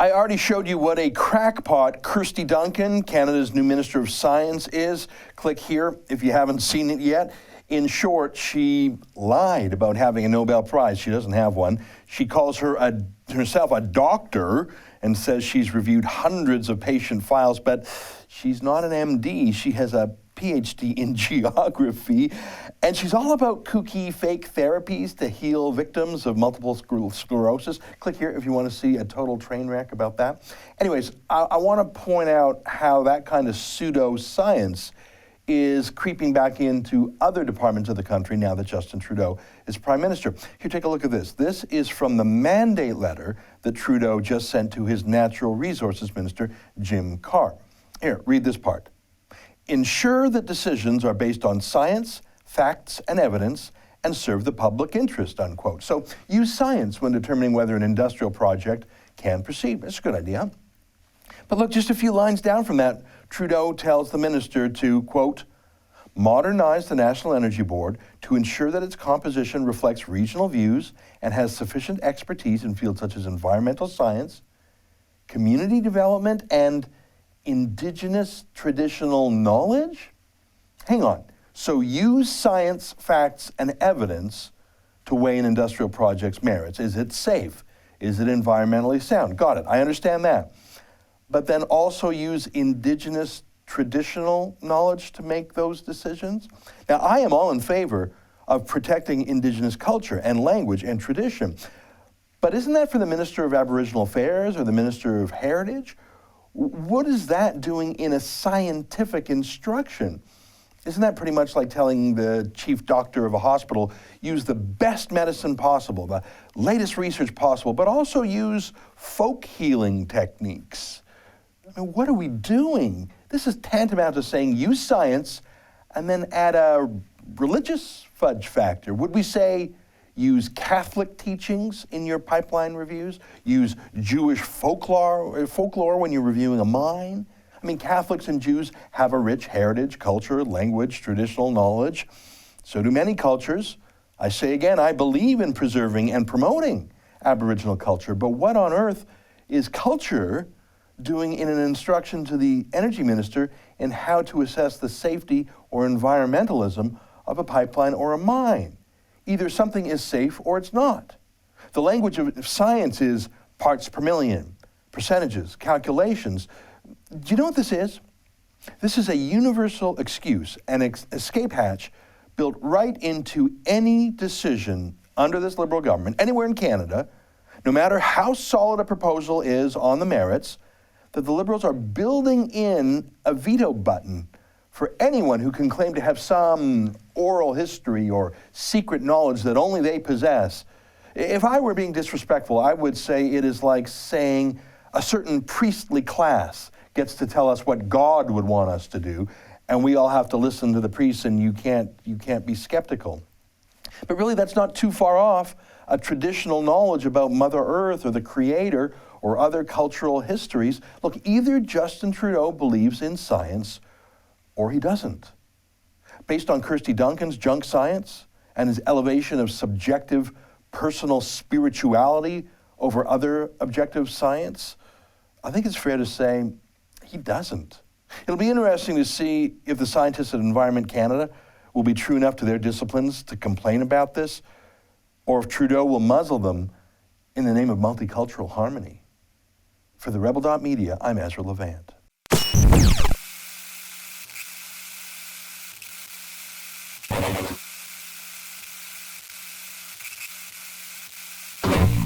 I already showed you what a crackpot Kirsty Duncan, Canada's new Minister of Science, is. Click here if you haven't seen it yet. In short, she lied about having a Nobel Prize. She doesn't have one. She calls herself a doctor and says she's reviewed hundreds of patient files, but she's not an MD. She has a PhD in geography, and she's all about kooky fake therapies to heal victims of multiple sclerosis. Click here if you want to see a total train wreck about that. Anyways, I want to point out how that kind of pseudo-science is creeping back into other departments of the country now that Justin Trudeau is Prime Minister. Here, take a look at this. This is from the mandate letter that Trudeau just sent to his Natural Resources Minister, Jim Carr. Here, read this part. Ensure that decisions are based on science, facts, and evidence and serve the public interest, unquote. So use science when determining whether an industrial project can proceed. That's a good idea. But look, just a few lines down from that, Trudeau tells the minister to, quote, modernize the National Energy Board to ensure that its composition reflects regional views and has sufficient expertise in fields such as environmental science, community development, and Indigenous traditional knowledge? Hang on. So use science, facts, and evidence to weigh an industrial project's merits. Is it safe? Is it environmentally sound? Got it. I understand that. But then also use Indigenous traditional knowledge to make those decisions? Now, I am all in favor of protecting Indigenous culture and language and tradition. But isn't that for the Minister of Aboriginal Affairs or the Minister of Heritage? What is that doing in a scientific instruction? Isn't that pretty much like telling the chief doctor of a hospital, use the best medicine possible, the latest research possible, but also use folk healing techniques? I mean, what are we doing? This is tantamount to saying use science and then add a religious fudge factor. Would we say use Catholic teachings in your pipeline reviews? Use Jewish folklore when you're reviewing a mine? I mean, Catholics and Jews have a rich heritage, culture, language, traditional knowledge. So do many cultures. I say again, I believe in preserving and promoting Aboriginal culture, but what on earth is culture doing in an instruction to the energy minister in how to assess the safety or environmentalism of a pipeline or a mine? Either something is safe or it's not. The language of science is parts per million, percentages, calculations. Do you know what this is? This is a universal excuse, an escape hatch built right into any decision under this Liberal government, anywhere in Canada, no matter how solid a proposal is on the merits, that the Liberals are building in a veto button for anyone who can claim to have some oral history or secret knowledge that only they possess. If I were being disrespectful, I would say it is like saying a certain priestly class gets to tell us what God would want us to do, and we all have to listen to the priests, and you can't be skeptical. But really, that's not too far off a traditional knowledge about Mother Earth or the Creator or other cultural histories. Look, either Justin Trudeau believes in science or he doesn't. Based on Kirsty Duncan's junk science and his elevation of subjective personal spirituality over other objective science, I think it's fair to say he doesn't. It'll be interesting to see if the scientists at Environment Canada will be true enough to their disciplines to complain about this, or if Trudeau will muzzle them in the name of multicultural harmony. For TheRebel.Media, I'm Ezra Levant.